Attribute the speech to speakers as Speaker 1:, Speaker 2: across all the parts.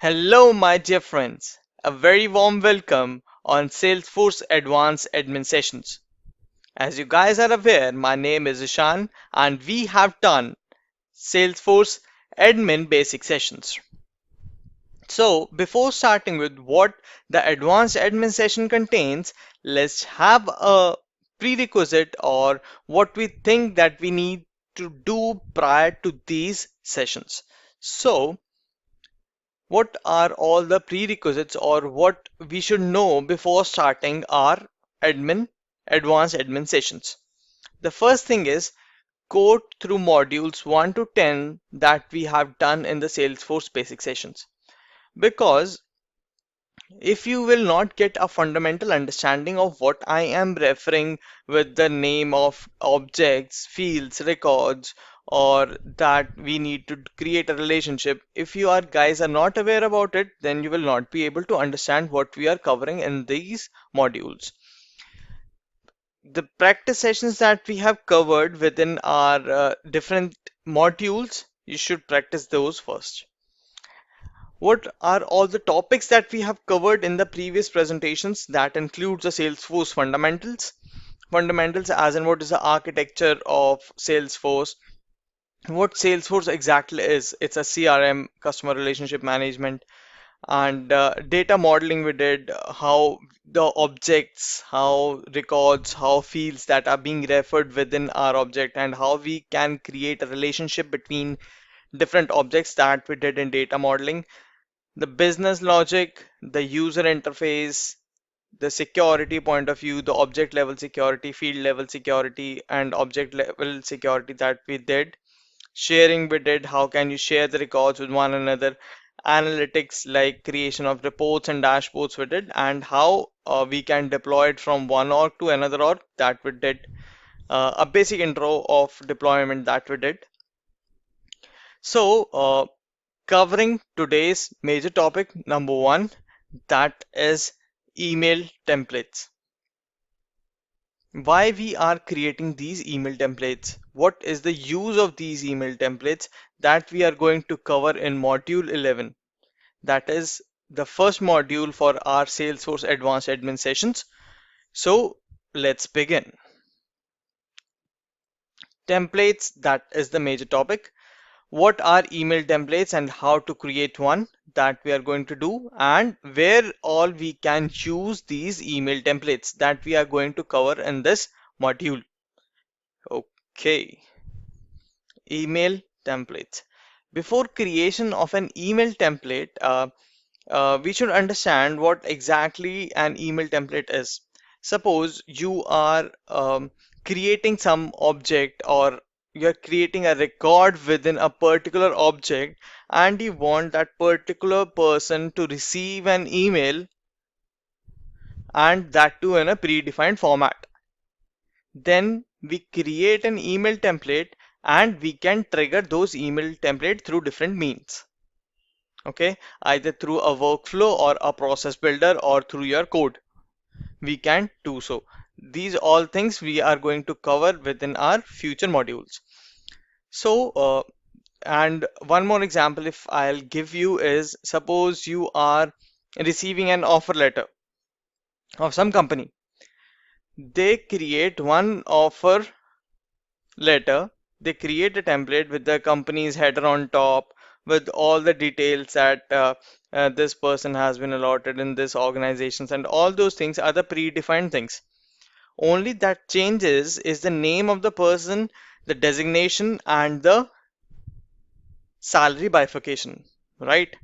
Speaker 1: Hello, my dear friends. A very warm welcome on Salesforce Advanced Admin Sessions. As you guys are aware, my name is Ishan and we have done Salesforce Admin Basic Sessions. So, before starting with what the Advanced Admin Session contains, let's have a prerequisite or what we think that we need to do prior to these sessions. So, what are all the prerequisites or what we should know before starting our advanced admin sessions? The first thing is go through modules 1 to 10 that we have done in the Salesforce basic sessions. Because if you will not get a fundamental understanding of what I am referring with the name of objects, fields, records, or that we need to create a relationship, if you are guys are not aware about it, then you will not be able to understand what we are covering in these modules. The practice sessions that we have covered within our different modules, you should practice those first. What are all the topics that we have covered in the previous presentations? That includes the Salesforce fundamentals. Fundamentals as in what is the architecture of Salesforce, what Salesforce exactly is. It's a CRM, customer relationship management, and data modeling we did, how the objects, how records, how fields that are being referred within our object, and how we can create a relationship between different objects that we did in data modeling, the business logic, the user interface, the security point of view, the object level security, field level security, and object level security that we did. Sharing we did, how can you share the records with one another. Analytics like creation of reports and dashboards we did, and how we can deploy it from one org to another org that we did. A basic intro of deployment that we did. So, covering today's major topic number one, that is email templates. Why we are creating these email templates, what is the use of these email templates, that we are going to cover in module 11. That is the first module for our Salesforce advanced admin sessions. So let's begin. Templates, that is the major topic. What are email templates and how to create one, that we are going to do, and where all we can use these email templates, that we are going to cover in this module. Okay, email templates. Before creation of an email template, we should understand what exactly an email template is. Suppose you are creating some object, or you're creating a record within a particular object, and you want that particular person to receive an email, and that too in a predefined format. Then we create an email template and we can trigger those email template through different means. Okay, either through a workflow or a process builder or through your code, we can do so. These all things we are going to cover within our future modules. So and one more example if I'll give you is, suppose you are receiving an offer letter of some company. They create one offer letter, they create a template with the company's header on top, with all the details that this person has been allotted in this organizations, and all those things are the predefined things. Only that changes is the name of the person, the designation, and the salary bifurcation, right?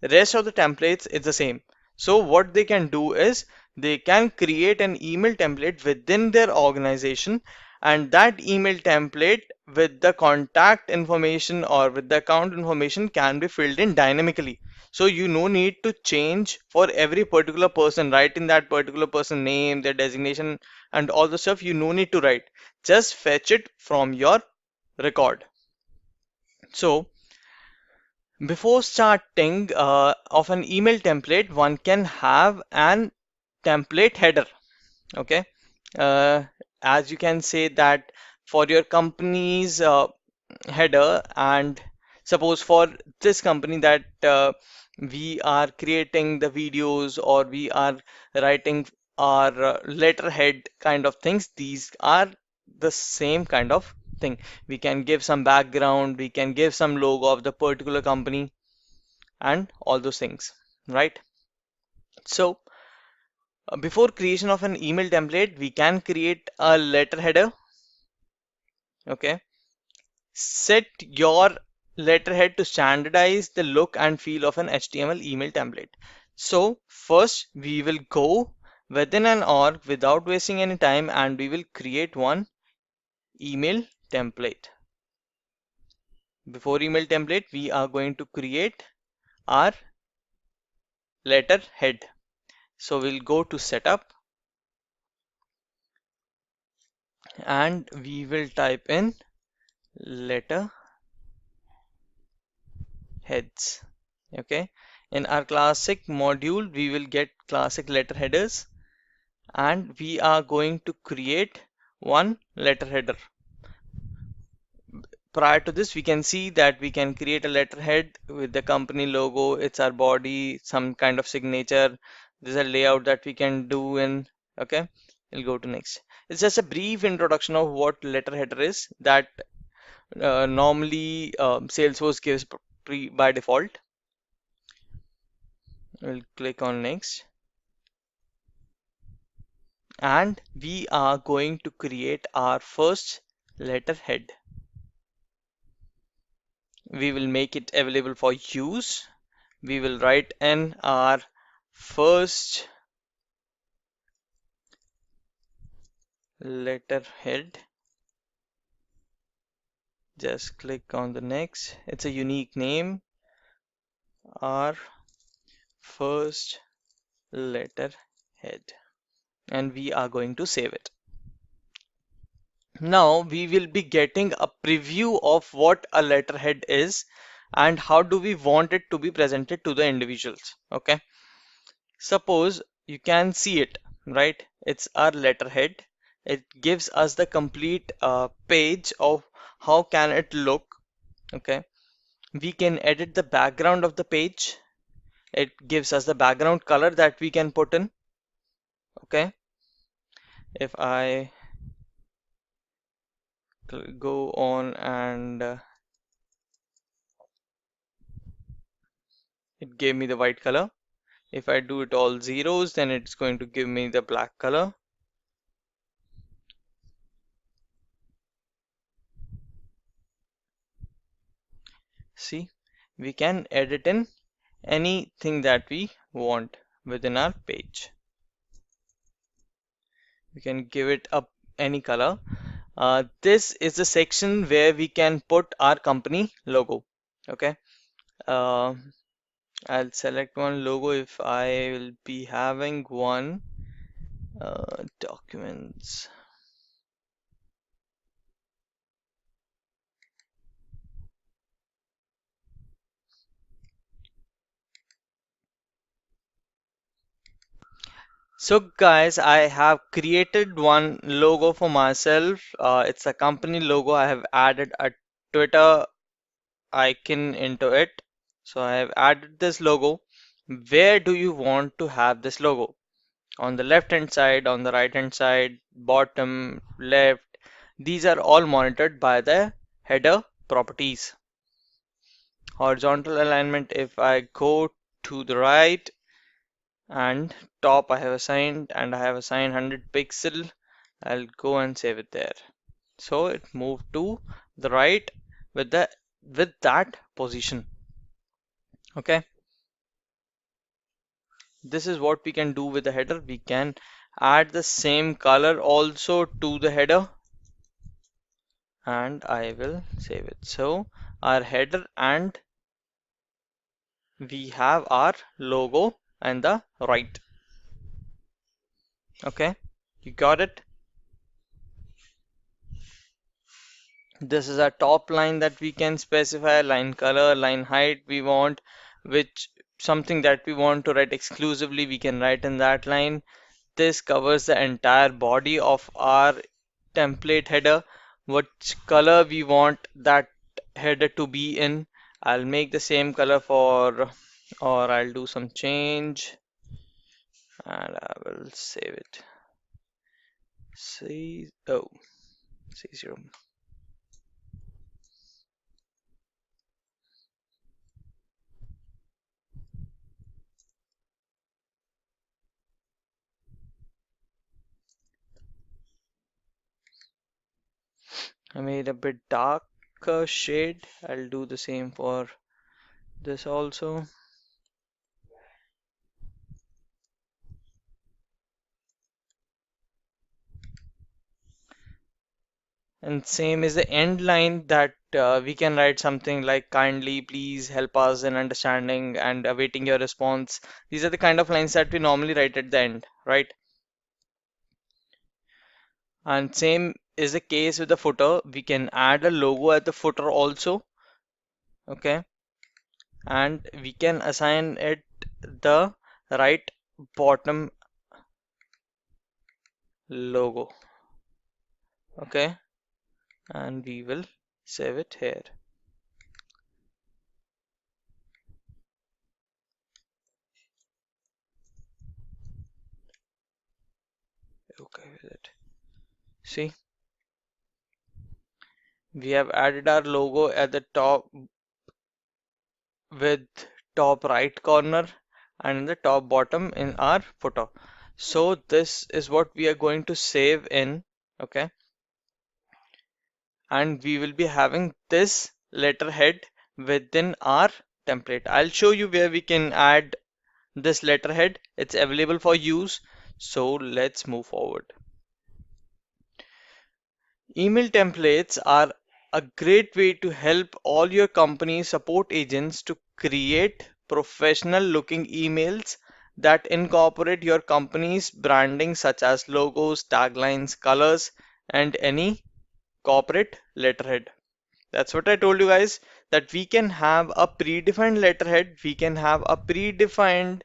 Speaker 1: The rest of the templates is the same. So what they can do is they can create an email template within their organization, and that email template with the contact information or with the account information can be filled in dynamically. So you no need to change for every particular person, write in that particular person name, their designation, and all the stuff you no need to write. Just fetch it from your record. So before starting of an email template, one can have an template header. Okay, uh, as you can say that for your company's header, and Suppose for this company that we are creating the videos or we are writing our letterhead kind of things, these are the same kind of thing. We can give some background, we can give some logo of the particular company and all those things, right? So before creation of an email template, we can create a letter header. Okay. Set your letterhead to standardize the look and feel of an HTML email template. So first we will go within an org without wasting any time and we will create one email template. Before email template, we are going to create our letterhead. So we'll go to setup and we will type in letterheads. Okay. In our classic module, we will get classic letter headers and we are going to create one letter header. Prior to this, we can see that we can create a letterhead with the company logo, it's our body, some kind of signature. There's a layout that we can do in. Okay, we'll go to next. It's just a brief introduction of what letterheader is that normally Salesforce gives by default. We'll click on next. And we are going to create our first letterhead. We will make it available for use. We will write in our first letterhead. Just click on the next. It's a unique name. Our first letterhead. And we are going to save it. Now we will be getting a preview of what a letterhead is and how do we want it to be presented to the individuals. Okay. Suppose you can see it, right? It's our letterhead. It gives us the complete page of how can it look. Okay. We can edit the background of the page. It gives us the background color that we can put in. Okay. If I go on and it gave me the white color. If I do it all zeros, then it's going to give me the black color. See, we can edit in anything that we want within our page. We can give it up any color. This is the section where we can put our company logo. Okay. Uh, I'll select one logo if I will be having one. Documents. So guys, I have created one logo for myself. It's a company logo. I have added a Twitter icon into it. So I have added this logo. Where do you want to have this logo? On the left hand side, on the right hand side, bottom, left. These are all monitored by the header properties. Horizontal alignment, if I go to the right, and top I have assigned and I have assigned 100 pixel. I'll go and save it there. So it moved to the right with that position. Okay. This is what we can do with the header. We can add the same color also to the header and I will save it. So our header and we have our logo and the right. Okay, you got it. This is our top line that we can specify, line color, line height we want, which something that we want to write exclusively, we can write in that line. This covers the entire body of our template header, what color we want that header to be in, I'll make the same color for, or I'll do some change and I will save it. C0. I made a bit darker shade. I'll do the same for this also. And same is the end line that we can write something like kindly, please help us in understanding and awaiting your response. These are the kind of lines that we normally write at the end, right? And same is the case with the footer. We can add a logo at the footer also, okay? And we can assign it the right bottom logo, okay? And we will save it here. Okay with it. See, we have added our logo at the top with top right corner and in the top bottom in our footer. So this is what we are going to save in, okay? And we will be having this letterhead within our template. I'll show you where we can add this letterhead. It's available for use. So let's move forward. Email templates are a great way to help all your company support agents to create professional looking emails that incorporate your company's branding such as logos, taglines, colors, and any corporate letterhead. That's what I told you guys, that we can have a predefined letterhead, we can have a predefined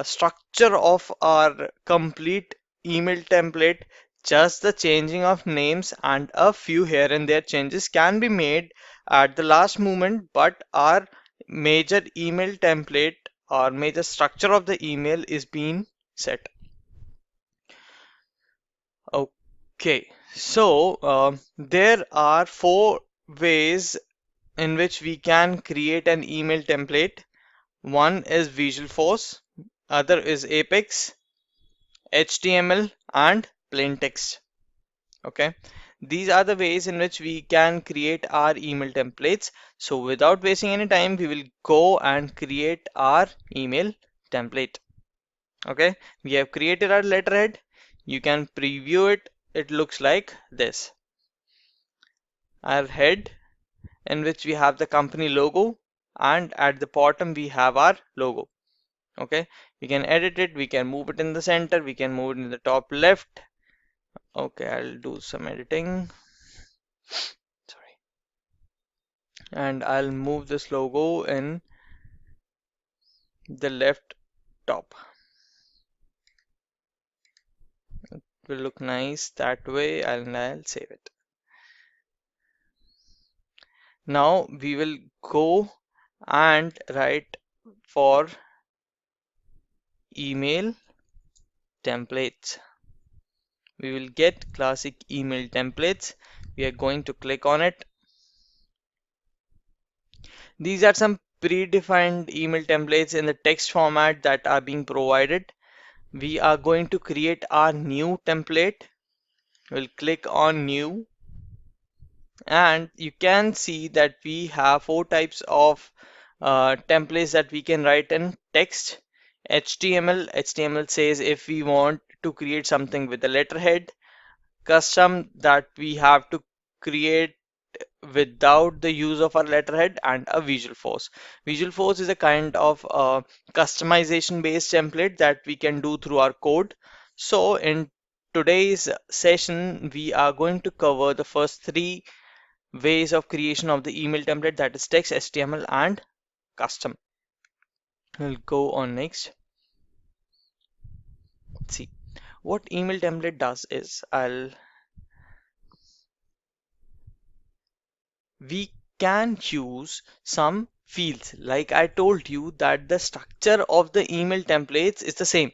Speaker 1: structure of our complete email template. Just the changing of names and a few here and there changes can be made at the last moment, but our major email template or major structure of the email is being set. Okay, so there are four ways in which we can create an email template. One is Visual Force, other is Apex, HTML, and plain text. Okay, these are the ways in which we can create our email templates. So without wasting any time, we will go and create our email template. Okay, we have created our letterhead. You can preview it. It looks like this. Our head, in which we have the company logo, and at the bottom we have our logo. Okay, we can edit it, we can move it in the center, we can move it in the top left. Okay, I'll do some editing, sorry, and I'll move this logo in the left top. It will look nice that way, and I'll save it. Now we will go and write for email templates. We will get classic email templates. We are going to click on it. These are some predefined email templates in the text format that are being provided. We are going to create our new template. We'll click on new, and you can see that we have four types of templates that we can write in text. HTML says if we want to create something with a letterhead. Custom, that we have to create without the use of our letterhead, and a Visual Force. Visual Force is a kind of customization based template that we can do through our code. So in today's session, we are going to cover the first three ways of creation of the email template, that is text, HTML, and custom. We'll go on next. See what email template does is we can use some fields. Like I told you that the structure of the email templates is the same,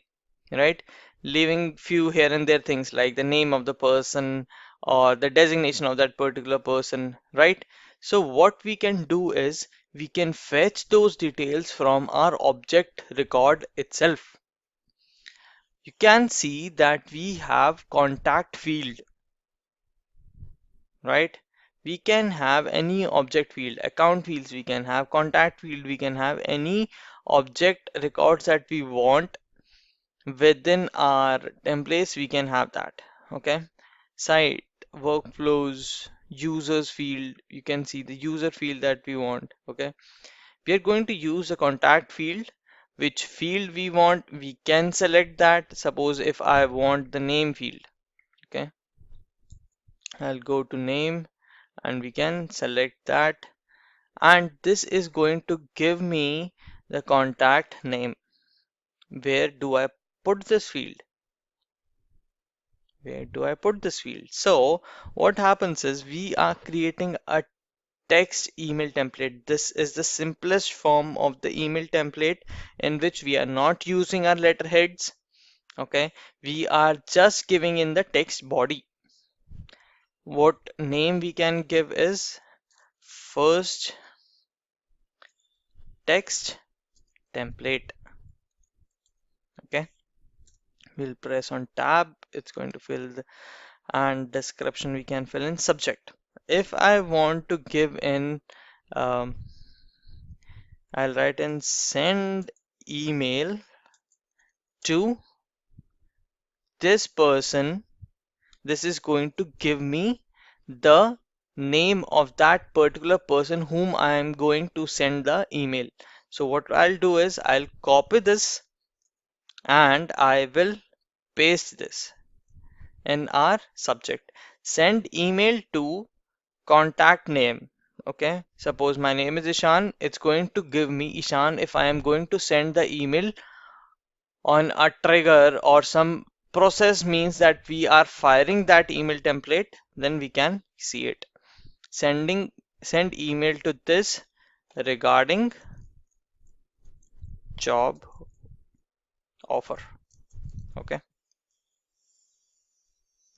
Speaker 1: right? Leaving few here and there things like the name of the person or the designation of that particular person, right? So what we can do is we can fetch those details from our object record itself. You can see that we have contact field, right? We can have any object field, account fields, we can have contact field, we can have any object records that we want within our templates, we can have that. Okay, site, workflows, users field, you can see the user field that we want. Okay, we are going to use the contact field. Which field we want, we can select that. Suppose if I want the name field, okay, I'll go to name and we can select that, and this is going to give me the contact name. Where do I put this field? Where do I put this field? So what happens is we are creating a text email template. This is the simplest form of the email template in which we are not using our letterheads. Okay, we are just giving in the text body. What name we can give is first text template. Okay, we'll press on tab, it's going to fill the, and description we can fill in subject. If I want to give in um, I'll write in send email to this person. This is going to give me the name of that particular person whom I am going to send the email. So what I'll do is I'll copy this and I will paste this in our subject. Send email to contact name. Okay, suppose my name is Ishan, it's going to give me Ishan if I am going to send the email on a trigger or some process means that we are firing that email template, then we can see it. Send email to this regarding job offer. Okay,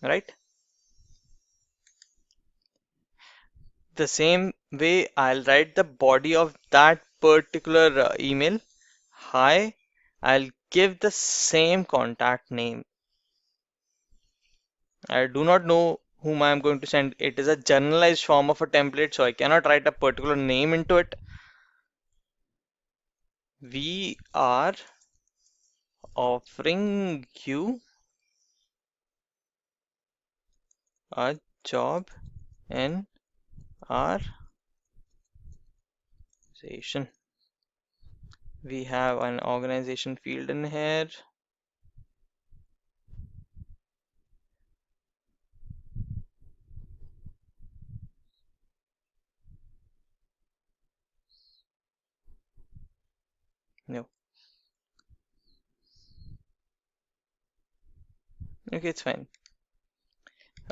Speaker 1: right? The same way I'll write the body of that particular email. Hi, I'll give the same contact name. I do not know whom I am going to send. It is a generalized form of a template, so I cannot write a particular name into it. We are offering you a job in our organization. We have an organization field in here. No. Okay, it's fine.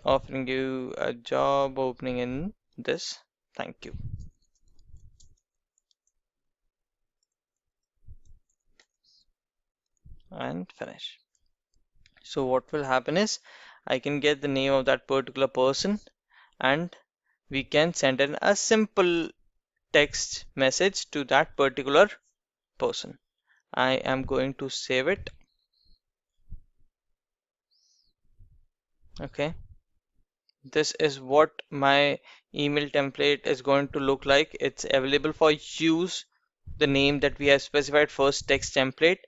Speaker 1: Offering you a job opening in this. Thank you. And finish. So what will happen is I can get the name of that particular person and we can send in a simple text message to that particular person. I am going to save it. Okay, this is what my email template is going to look like. It's available for use. The name that we have specified, first text template,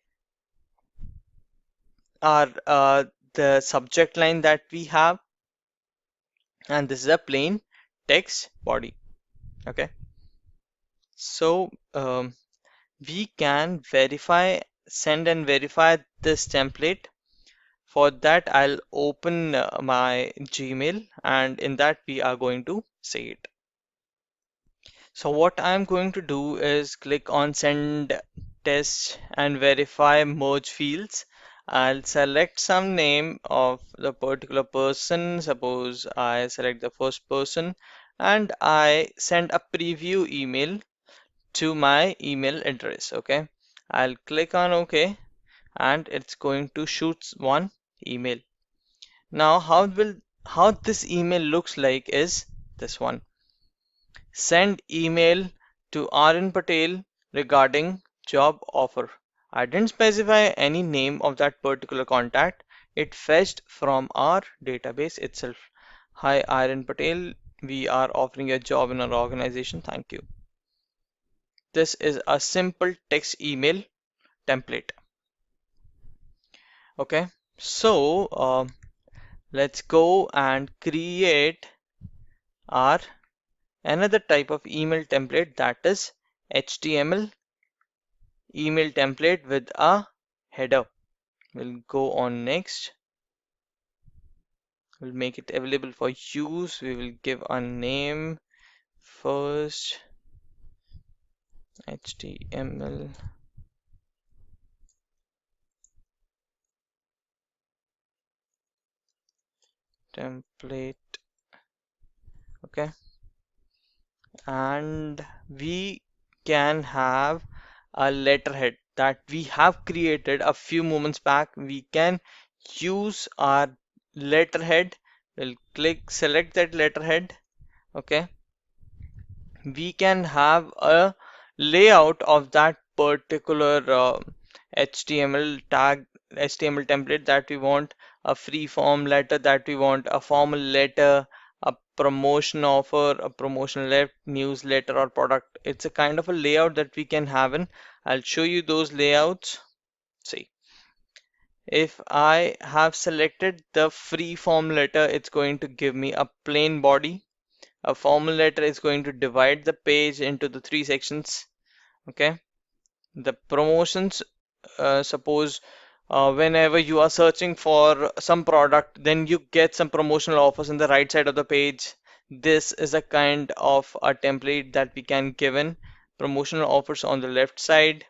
Speaker 1: are the subject line that we have, and this is a plain text body. Okay, so we can verify, send and verify this template. For that, I'll open my Gmail and in that we are going to see it. So what I'm going to do is click on send test and verify merge fields. I'll select some name of the particular person. Suppose I select the first person and I send a preview email to my email address. Okay, I'll click on OK and it's going to shoot one email. Now how this email looks like is this one: send email to RN Patel regarding job offer. I didn't specify any name of that particular contact. It fetched from our database itself. Hi RN Patel, we are offering a job in our organization. Thank you. This is a simple text email template. Okay, so let's go and create our another type of email template, that is HTML email template with a header. We'll go on next. We'll make it available for use. We will give a name first. HTML template. Okay, and we can have a letterhead that we have created a few moments back. We can use our letterhead. We'll select that letterhead. Okay, we can have a layout of that particular HTML tag, HTML template that we want, a free form letter that we want, a formal letter, a promotion offer, a promotion left, newsletter or product. It's a kind of a layout that we can have in. I'll show you those layouts. See, if I have selected the free form letter, it's going to give me a plain body. A formal letter is going to divide the page into the three sections. Okay, the promotions, suppose whenever you are searching for some product, then you get some promotional offers in the right side of the page. This is a kind of a template that we can give in promotional offers on the left side.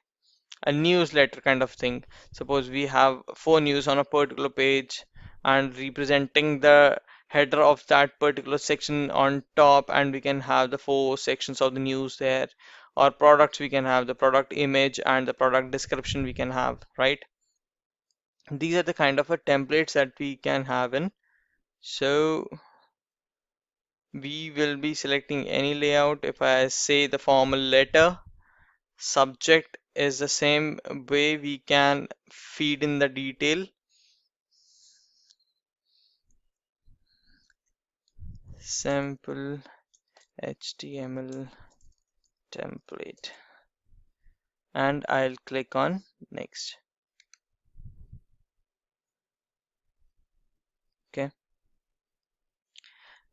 Speaker 1: A newsletter kind of thing. Suppose we have four news on a particular page and representing the header of that particular section on top, and we can have the four sections of the news there. Or products, we can have the product image and the product description we can have, right? These are the kind of a templates that we can have in. So we will be selecting any layout. If I say the formal letter, subject is the same way, we can feed in the detail. Sample HTML template, and I'll click on next. Okay,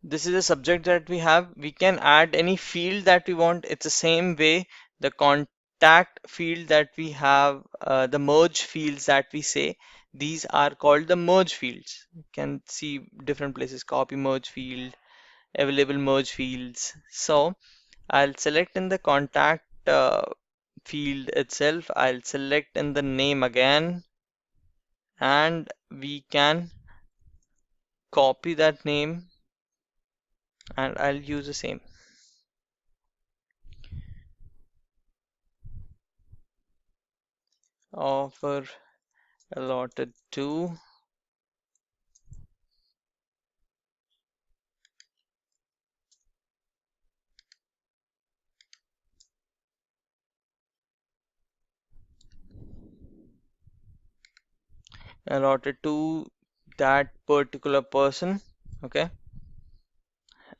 Speaker 1: this is a subject that we have. We can add any field that we want. It's the same way the contact field that we have, the merge fields that we say, these are called the merge fields. You can see different places: copy merge field, available merge fields. So I'll select in the contact field itself. I'll select in the name again, and we can copy that name, and I'll use the same. Offer allotted to that particular person. Okay,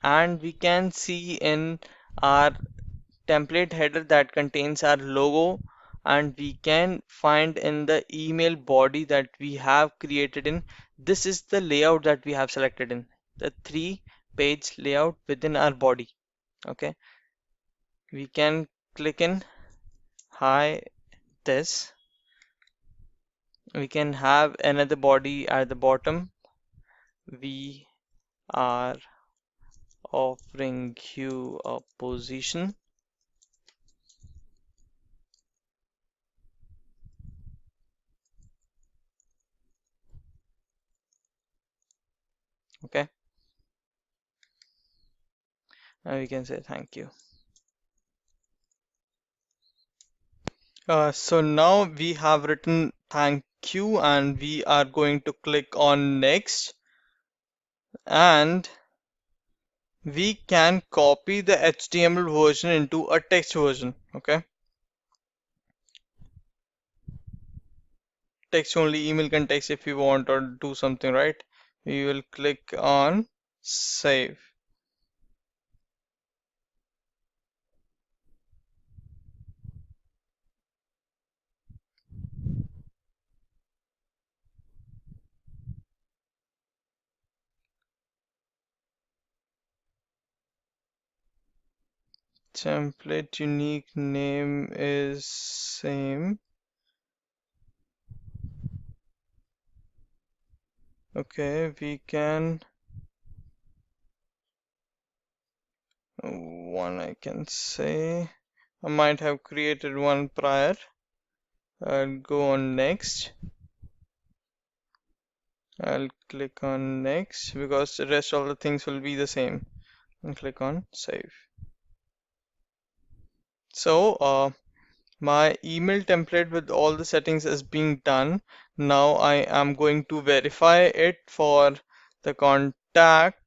Speaker 1: and we can see in our template header that contains our logo, and we can find in the email body that we have created in. This is the layout that we have selected in the 3-page layout within our body. Okay, we can click in hi this. We can have another body at the bottom. We are offering you a position. Okay, and we can say thank you. So now we have written thank you and we are going to click on next, and we can copy the HTML version into a text version. Okay, text only, email can text if you want or do something, right? We will click on save. Template unique name is same. Okay, we can one, I can say I might have created one prior. I'll go on next. I'll click on next because the rest of the things will be the same, and click on save. So my email template with all the settings is being done. Now I am going to verify it for the contact.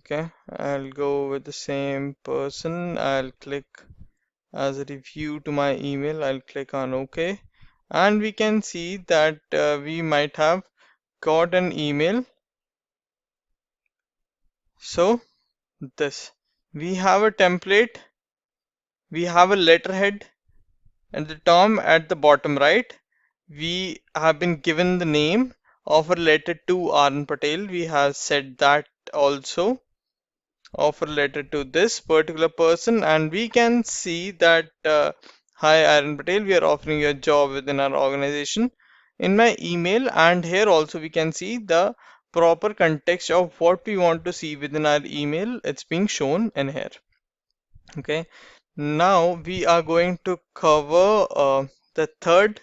Speaker 1: Okay, I'll go with the same person. I'll click as a review to my email. I'll click on OK, and we can see that we might have got an email. So this, we have a template, we have a letterhead, and the term at the bottom right, we have been given the name of a letter to Arun Patel. We have said that also, offer letter to this particular person, and we can see that hi Arun Patel, we are offering you a job within our organization in my email. And here also we can see the proper context of what we want to see within our email. It's being shown in here. Okay, now we are going to cover the third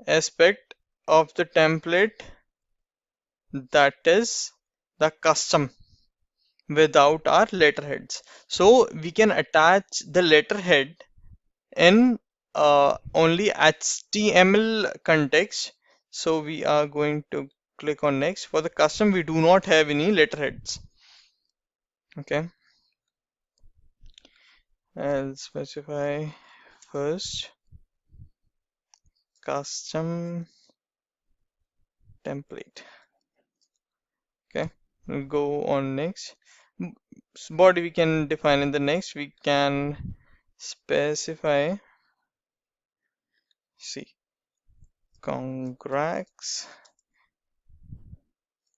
Speaker 1: aspect of the template, that is the custom without our letterheads. So we can attach the letterhead in only HTML context. So we are going to click on next. For the custom, we do not have any letterheads. Okay, I'll specify first custom template. Okay, we'll go on next. Body we can define in the next. We can specify, see, congrats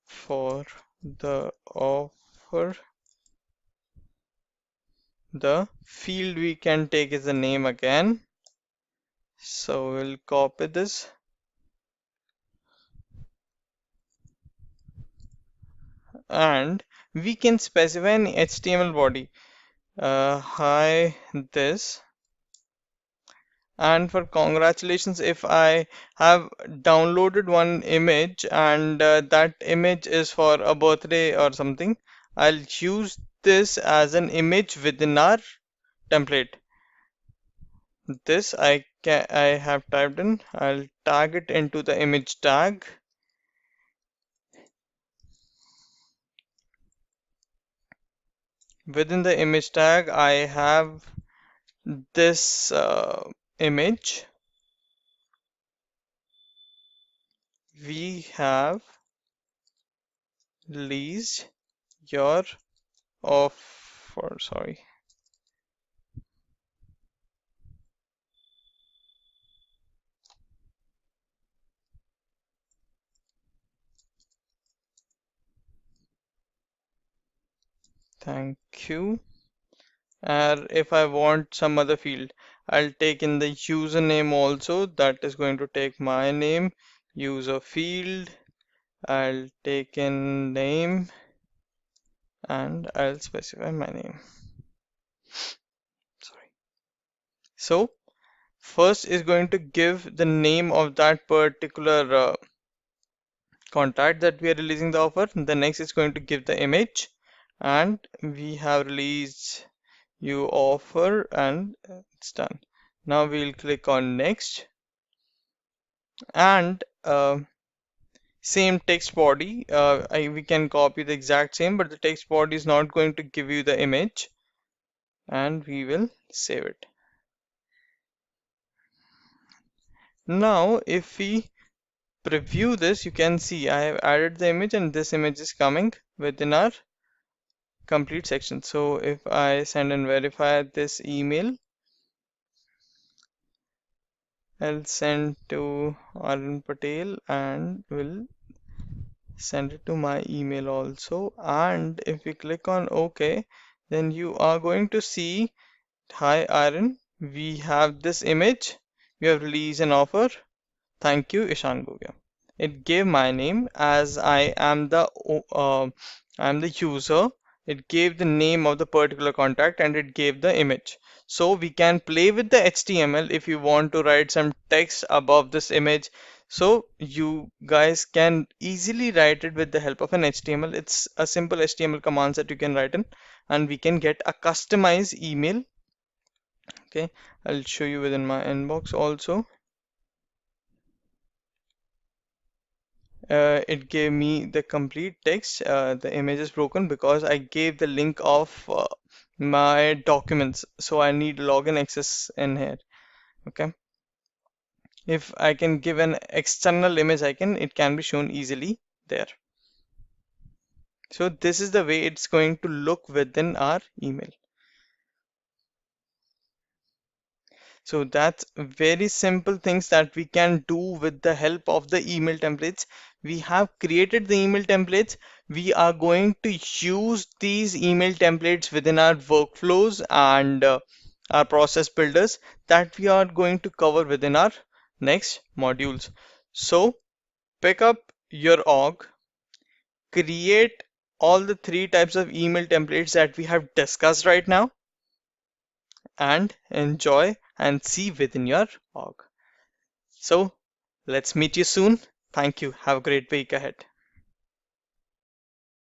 Speaker 1: for the offer. The field we can take is the name again. So we'll copy this and we can specify an HTML body. Hi this, and for congratulations, if I have downloaded one image and that image is for a birthday or something, I'll use this as an image within our template. This I have typed in. I'll tag it into the image tag. Within the image tag, I have this image. We have leased your offer. Sorry. Thank you. And if I want some other field, I'll take in the username also. That is going to take my name. User field. I'll take in name and I'll specify my name. Sorry. So first is going to give the name of that particular contact that we are releasing the offer. The next is going to give the image, and we have released you offer, and it's done. Now we'll click on next, and same text body. We can copy the exact same, but the text body is not going to give you the image, and we will save it. Now if we preview this, you can see I have added the image, and this image is coming within our complete section. So if I send and verify this email, I'll send to Arun Patel and will send it to my email also. And if we click on OK, then you are going to see, hi Arun, we have this image, we have released an offer. Thank you, Ishan Gogya. It gave my name as I'm the user. It gave the name of the particular contact, and it gave the image. So we can play with the HTML if you want to write some text above this image. So you guys can easily write it with the help of an HTML. It's a simple HTML commands that you can write in, and we can get a customized email. Okay, I'll show you within my inbox also. It gave me the complete text. The image is broken because I gave the link of my documents, so I need login access in here. Okay, if I can give an external image, it can be shown easily there. So this is the way it's going to look within our email. So that's very simple things that we can do with the help of the email templates. We have created the email templates. We are going to use these email templates within our workflows and our process builders that we are going to cover within our next modules. So pick up your org, create all the three types of email templates that we have discussed right now, and enjoy and see within your org. So let's meet you soon. Thank you. Have a great week ahead.